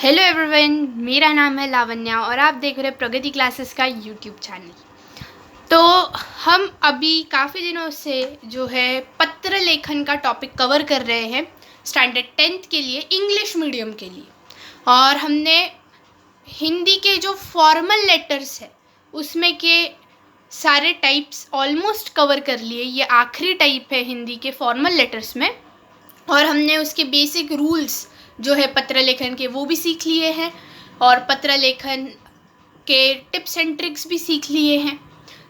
Hello everyone, मेरा नाम है लावण्या और आप देख रहे हैं प्रगति क्लासेस का यूट्यूब चैनल। तो हम अभी काफ़ी दिनों से जो है पत्र लेखन का टॉपिक कवर कर रहे हैं स्टैंडर्ड 10th के लिए, इंग्लिश मीडियम के लिए। और हमने हिंदी के जो फॉर्मल लेटर्स है उसमें के सारे टाइप्स ऑलमोस्ट कवर कर लिए। ये आखिरी टाइप है हिंदी के फॉर्मल लेटर्स में, और हमने उसके बेसिक रूल्स जो है पत्र लेखन के वो भी सीख लिए हैं और पत्र लेखन के टिप्स एंड ट्रिक्स भी सीख लिए हैं।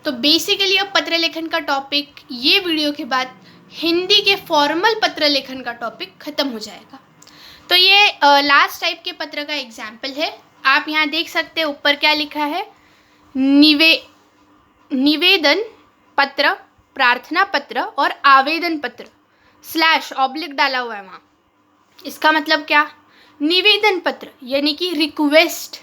तो बेसिकली अब पत्र लेखन का टॉपिक ये वीडियो के बाद हिंदी के फॉर्मल पत्र लेखन का टॉपिक ख़त्म हो जाएगा। तो ये लास्ट टाइप के पत्र का एग्जाम्पल है। आप यहाँ देख सकते हैं ऊपर क्या लिखा है, निवेदन पत्र, प्रार्थना पत्र और आवेदन पत्र / डाला हुआ है वहाँ। इसका मतलब क्या, निवेदन पत्र यानी कि रिक्वेस्ट,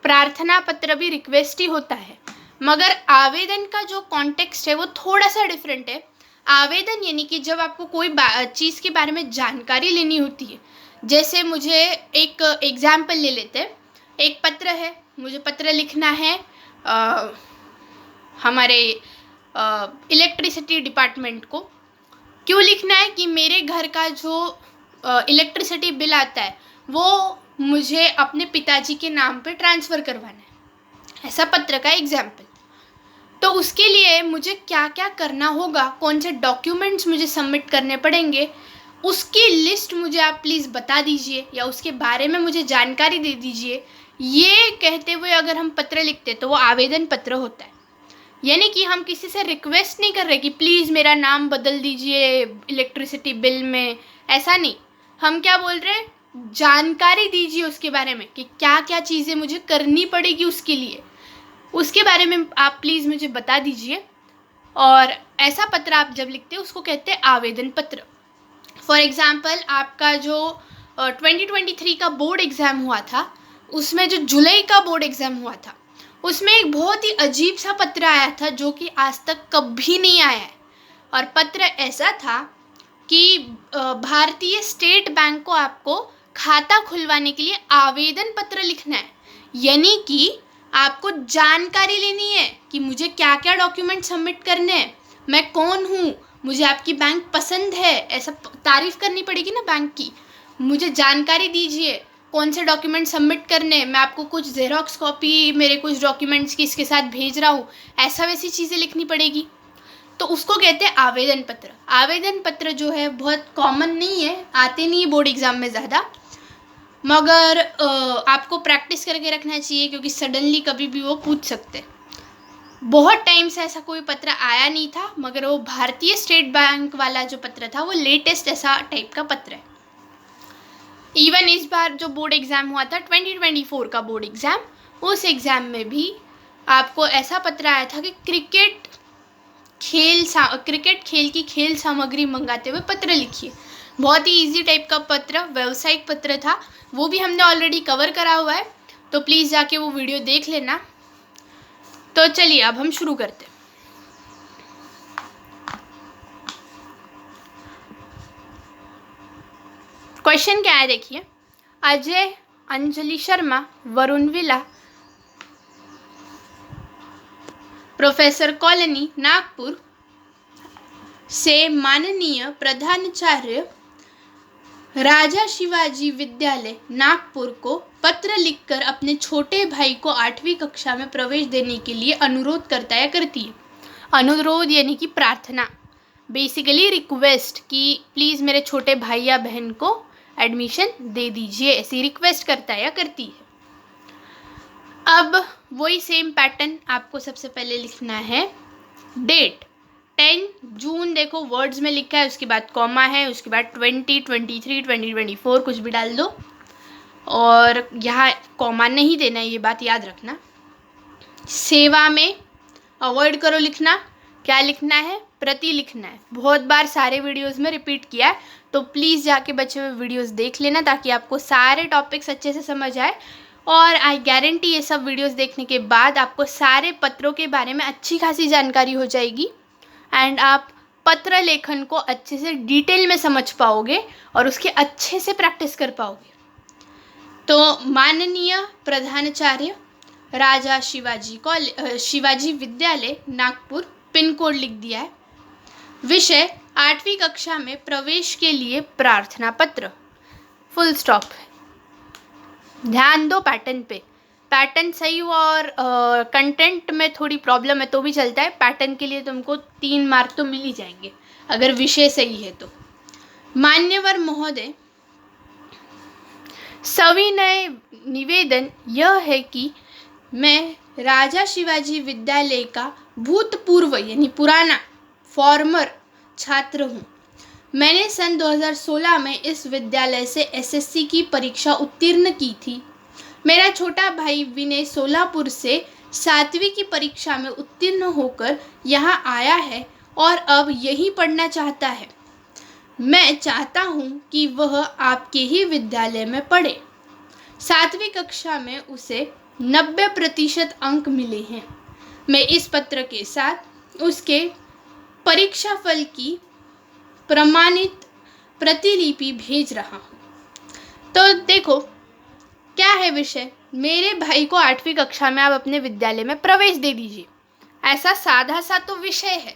प्रार्थना पत्र भी रिक्वेस्ट ही होता है, मगर आवेदन का जो कॉन्टेक्स्ट है वो थोड़ा सा डिफरेंट है। आवेदन यानी कि जब आपको कोई चीज़ के बारे में जानकारी लेनी होती है। जैसे मुझे एक एग्जाम्पल ले लेते हैं, एक पत्र है, मुझे पत्र लिखना है हमारे इलेक्ट्रिसिटी डिपार्टमेंट को। क्यों लिखना है कि मेरे घर का जो इलेक्ट्रिसिटी बिल आता है वो मुझे अपने पिताजी के नाम पे ट्रांसफ़र करवाना है, ऐसा पत्र का एग्जाम्पल। तो उसके लिए मुझे क्या क्या करना होगा, कौन से डॉक्यूमेंट्स मुझे सबमिट करने पड़ेंगे, उसकी लिस्ट मुझे आप प्लीज़ बता दीजिए या उसके बारे में मुझे जानकारी दे दीजिए। ये कहते हुए अगर हम पत्र लिखते तो वो आवेदन पत्र होता है। यानी कि हम किसी से रिक्वेस्ट नहीं कर रहे कि प्लीज़ मेरा नाम बदल दीजिए इलेक्ट्रिसिटी बिल में, ऐसा नहीं। हम क्या बोल रहे हैं, जानकारी दीजिए उसके बारे में कि क्या क्या चीज़ें मुझे करनी पड़ेगी, उसके लिए उसके बारे में आप प्लीज़ मुझे बता दीजिए। और ऐसा पत्र आप जब लिखते हैं उसको कहते हैं आवेदन पत्र। फॉर एग्ज़ाम्पल, आपका जो 2023 का बोर्ड एग्ज़ाम हुआ था, उसमें जो जुलाई का बोर्ड एग्ज़ाम हुआ था उसमें एक बहुत ही अजीब सा पत्र आया था जो कि आज तक कभी नहीं आया है। और पत्र ऐसा था कि भारतीय स्टेट बैंक को आपको खाता खुलवाने के लिए आवेदन पत्र लिखना है। यानी कि आपको जानकारी लेनी है कि मुझे क्या क्या डॉक्यूमेंट सबमिट करने हैं, मैं कौन हूँ, मुझे आपकी बैंक पसंद है, ऐसा तारीफ़ करनी पड़ेगी ना बैंक की। मुझे जानकारी दीजिए कौन से डॉक्यूमेंट सबमिट करने, मैं आपको कुछ जेरोक्स कॉपी मेरे कुछ डॉक्यूमेंट्स की इसके साथ भेज रहा हूँ, ऐसा वैसी चीज़ें लिखनी पड़ेगी। तो उसको कहते हैं आवेदन पत्र। आवेदन पत्र जो है बहुत कॉमन नहीं है, आते नहीं बोर्ड एग्ज़ाम में ज़्यादा, मगर आपको प्रैक्टिस करके रखना चाहिए क्योंकि सडनली कभी भी वो पूछ सकते। बहुत टाइम से ऐसा कोई पत्र आया नहीं था, मगर वो भारतीय स्टेट बैंक वाला जो पत्र था वो लेटेस्ट ऐसा टाइप का पत्र है। इवन इस बार जो बोर्ड एग्ज़ाम हुआ था 2024 का बोर्ड एग्ज़ाम, उस एग्ज़ाम में भी आपको ऐसा पत्र आया था कि क्रिकेट खेल की खेल सामग्री मंगाते हुए पत्र लिखिए। बहुत ही इजी टाइप का पत्र, व्यावसायिक पत्र था, वो भी हमने ऑलरेडी कवर करा हुआ है, तो प्लीज़ जाके वो वीडियो देख लेना। तो चलिए अब हम शुरू करते हैं। क्वेश्चन क्या है देखिए, Ajay Anjali Sharma, Varun villa, professor colony Nagpur से माननीय प्रधानाचार्य राजा शिवाजी विद्यालय नागपुर को पत्र लिखकर अपने छोटे भाई को 8वीं कक्षा में प्रवेश देने के लिए अनुरोध करता या करती है। अनुरोध यानी कि प्रार्थना, बेसिकली रिक्वेस्ट कि प्लीज़ मेरे छोटे भाई या बहन को एडमिशन दे दीजिए, ऐसी रिक्वेस्ट करता है या करती है। अब वही सेम पैटर्न आपको सबसे पहले लिखना है, डेट 10 जून, देखो वर्ड्स में लिखा है, उसके बाद कॉमा है, उसके बाद 2023 2024 कुछ भी डाल दो, और यहाँ कॉमा नहीं देना है, ये बात याद रखना। सेवा में अवॉइड करो लिखना, क्या लिखना है, प्रति लिखना है। बहुत बार सारे वीडियोस में रिपीट किया है, तो प्लीज़ जाके बचे हुए वीडियोस देख लेना ताकि आपको सारे टॉपिक्स अच्छे से समझ आए। और आई गारंटी ये सब वीडियोस देखने के बाद आपको सारे पत्रों के बारे में अच्छी खासी जानकारी हो जाएगी एंड आप पत्र लेखन को अच्छे से डिटेल में समझ पाओगे और उसके अच्छे से प्रैक्टिस कर पाओगे। तो माननीय प्रधानाचार्य, राजा शिवाजी विद्यालय नागपुर, पिन कोड लिख दिया है। विषय 8वीं कक्षा में प्रवेश के लिए प्रार्थना पत्र, फुल स्टॉप। ध्यान दो पैटर्न पे, पैटर्न सही हुआ और कंटेंट में थोड़ी प्रॉब्लम है तो भी चलता है। पैटर्न के लिए तुमको 3 मार्क तो मिल ही जाएंगे अगर विषय सही है तो। मान्यवर महोदय, सविनय निवेदन यह है कि मैं राजा शिवाजी विद्यालय का भूतपूर्व यानी पुराना फॉर्मर छात्र हूँ। मैंने सन 2016 में इस विद्यालय से एसएससी की परीक्षा उत्तीर्ण की थी। मेरा छोटा भाई विनय सोलापुर से 7वीं की परीक्षा में उत्तीर्ण होकर यहाँ आया है और अब यहीं पढ़ना चाहता है। मैं चाहता हूँ कि वह आपके ही विद्यालय में पढ़े। 7वीं कक्षा में उसे 90% अंक मिले हैं। मैं इस पत्र के साथ उसके परीक्षा फल की प्रमाणित प्रतिलिपि भेज रहा हूँ। तो देखो क्या है विषय, मेरे भाई को 8वीं कक्षा में आप अपने विद्यालय में प्रवेश दे दीजिए। ऐसा साधा सा तो विषय है,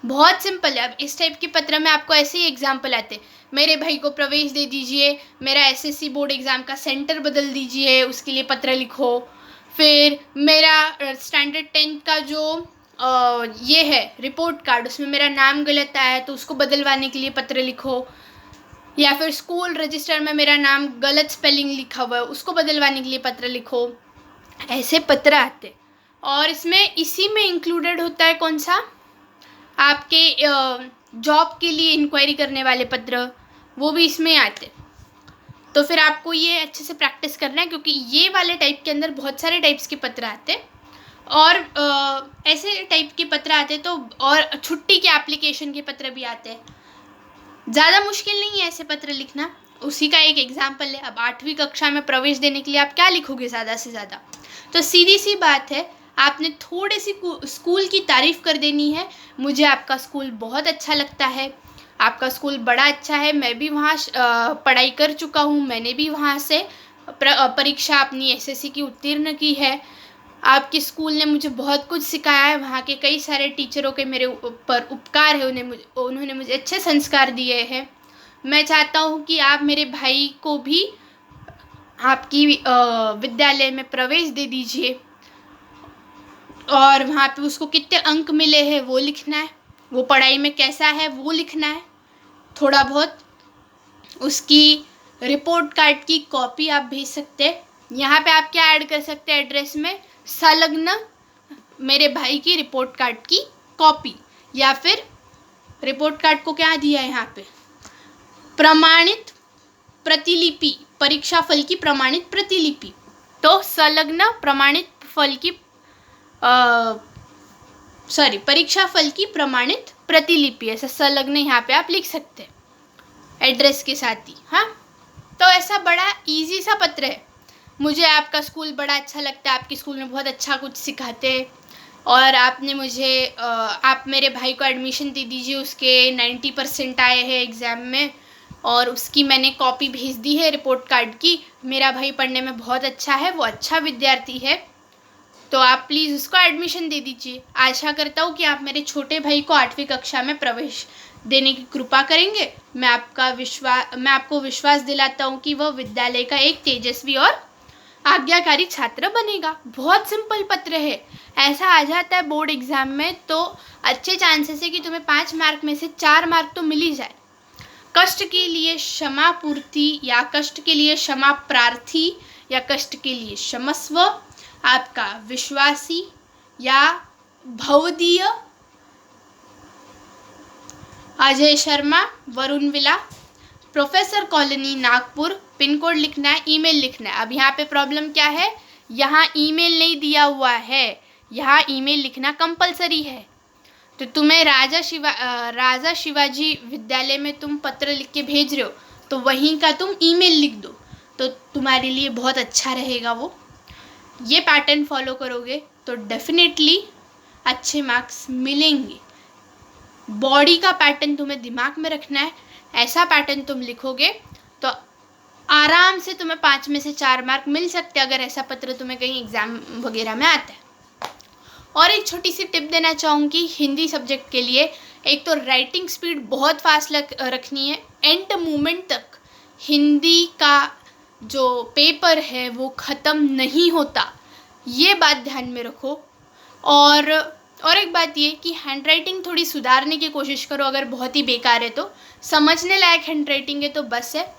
बहुत सिंपल है। अब इस टाइप के पत्र में आपको ऐसे ही एग्जाम्पल आते, मेरे भाई को प्रवेश दे दीजिए, मेरा एसएससी बोर्ड एग्ज़ाम का सेंटर बदल दीजिए, उसके लिए पत्र लिखो। फिर मेरा स्टैंडर्ड 10th का जो ये है रिपोर्ट कार्ड, उसमें मेरा नाम गलत आया है तो उसको बदलवाने के लिए पत्र लिखो। या फिर स्कूल रजिस्टर में मेरा नाम गलत स्पेलिंग लिखा हुआ है, उसको बदलवाने के लिए पत्र लिखो। ऐसे पत्र आते और इसमें इसी में इंक्लूडेड होता है कौन सा, आपके जॉब के लिए इंक्वायरी करने वाले पत्र, वो भी इसमें आते। तो फिर आपको ये अच्छे से प्रैक्टिस करना है क्योंकि ये वाले टाइप के अंदर बहुत सारे टाइप्स के पत्र आते और ऐसे टाइप के पत्र आते तो, और छुट्टी के एप्लीकेशन के पत्र भी आते हैं। ज़्यादा मुश्किल नहीं है ऐसे पत्र लिखना, उसी का एक एग्जाम्पल है। अब 8वीं कक्षा में प्रवेश देने के लिए आप क्या लिखोगे ज़्यादा से ज़्यादा, तो सीधी सी बात है, आपने थोड़ी सी स्कूल की तारीफ़ कर देनी है। मुझे आपका स्कूल बहुत अच्छा लगता है, आपका स्कूल बड़ा अच्छा है, मैं भी वहाँ पढ़ाई कर चुका हूँ, मैंने भी वहाँ से परीक्षा अपनी एसएससी की उत्तीर्ण की है। आपके स्कूल ने मुझे बहुत कुछ सिखाया है, वहाँ के कई सारे टीचरों के मेरे ऊपर उपकार है, उन्होंने मुझे अच्छे संस्कार दिए हैं। मैं चाहता हूँ कि आप मेरे भाई को भी आपकी विद्यालय में प्रवेश दे दीजिए और वहाँ पे उसको कितने अंक मिले हैं वो लिखना है, वो पढ़ाई में कैसा है वो लिखना है। थोड़ा बहुत उसकी रिपोर्ट कार्ड की कॉपी आप भेज सकते हैं। यहाँ पे आप क्या ऐड कर सकते हैं एड्रेस में, संलग्न मेरे भाई की रिपोर्ट कार्ड की कॉपी, या फिर रिपोर्ट कार्ड को क्या दिया है यहाँ पे, प्रमाणित प्रतिलिपि, परीक्षा फल की प्रमाणित प्रतिलिपि। तो संलग्न प्रमाणित फल की परीक्षा फल की प्रमाणित प्रतिलिपि, ऐसा संलग्न यहाँ पे आप लिख सकते हैं एड्रेस के साथ ही। हाँ, तो ऐसा बड़ा इजी सा पत्र है। मुझे आपका स्कूल बड़ा अच्छा लगता है, आपके स्कूल में बहुत अच्छा कुछ सिखाते हैं और आपने मुझे आप मेरे भाई को एडमिशन दे दीजिए, उसके 90% आए हैं एग्ज़ाम में और उसकी मैंने कॉपी भेज दी है रिपोर्ट कार्ड की। मेरा भाई पढ़ने में बहुत अच्छा है, वो अच्छा विद्यार्थी है, तो आप प्लीज़ उसको एडमिशन दे दीजिए। आशा करता हूँ कि आप मेरे छोटे भाई को 8वीं कक्षा में प्रवेश देने की कृपा करेंगे। मैं आपको विश्वास दिलाता हूँ कि वह विद्यालय का एक तेजस्वी और आज्ञाकारी छात्र बनेगा। बहुत सिंपल पत्र है, ऐसा आ जाता है बोर्ड एग्ज़ाम में तो अच्छे चांसेस है कि तुम्हें 5 मार्क में से 4 मार्क तो मिल ही जाए। कष्ट के लिए क्षमा पूर्ति या कष्ट के लिए क्षमा प्रार्थी या कष्ट के लिए क्षमस्व, आपका विश्वासी या भवदीय Ajay Sharma, Varun villa, professor colony Nagpur, pin code लिखना है, ईमेल लिखना है। अब यहाँ पे प्रॉब्लम क्या है, यहाँ ईमेल नहीं दिया हुआ है, यहाँ ईमेल लिखना कंपलसरी है। तो तुम्हें राजा शिवाजी विद्यालय में तुम पत्र लिख के भेज रहे हो तो वहीं का तुम ईमेल लिख दो, तो तुम्हारे लिए बहुत अच्छा रहेगा। वो ये पैटर्न फॉलो करोगे तो डेफिनेटली अच्छे मार्क्स मिलेंगे। बॉडी का पैटर्न तुम्हें दिमाग में रखना है, ऐसा पैटर्न तुम लिखोगे तो आराम से तुम्हें 5 में से 4 मार्क मिल सकते हैं अगर ऐसा पत्र तुम्हें कहीं एग्ज़ाम वगैरह में आता है। और एक छोटी सी टिप देना चाहूँगी हिंदी सब्जेक्ट के लिए। एक तो राइटिंग स्पीड बहुत फास्ट रखनी है, एंड मोमेंट तक हिंदी का जो पेपर है वो ख़त्म नहीं होता, ये बात ध्यान में रखो। और एक बात ये कि हैंड राइटिंग थोड़ी सुधारने की कोशिश करो, अगर बहुत ही बेकार है तो। समझने लायक हैंड राइटिंग है तो बस है।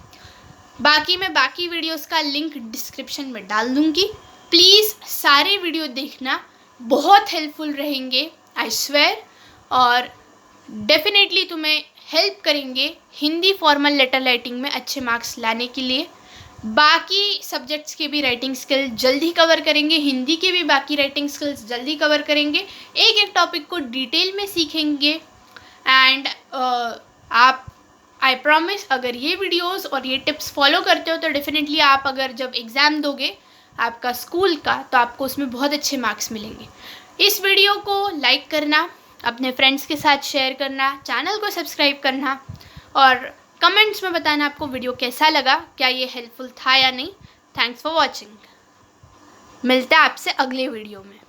बाकी मैं बाकी वीडियोस का लिंक डिस्क्रिप्शन में डाल दूँगी, प्लीज़ सारे वीडियो देखना, बहुत हेल्पफुल रहेंगे आई स्वेयर, और डेफिनेटली तुम्हें हेल्प करेंगे हिंदी फॉर्मल लेटर राइटिंग में अच्छे मार्क्स लाने के लिए। बाकी सब्जेक्ट्स के भी राइटिंग स्किल जल्दी कवर करेंगे, हिंदी के भी बाकी राइटिंग स्किल्स जल्दी कवर करेंगे, एक एक टॉपिक को डिटेल में सीखेंगे। एंड आप, आई प्रॉमिस, अगर ये वीडियोस और ये टिप्स फॉलो करते हो तो डेफिनेटली आप अगर जब एग्ज़ाम दोगे आपका स्कूल का, तो आपको उसमें बहुत अच्छे मार्क्स मिलेंगे। इस वीडियो को लाइक करना, अपने फ्रेंड्स के साथ शेयर करना, चैनल को सब्सक्राइब करना, और कमेंट्स में बताना आपको वीडियो कैसा लगा, क्या ये हेल्पफुल था या नहीं। Thanks for watching. मिलते हैं आपसे अगले वीडियो में।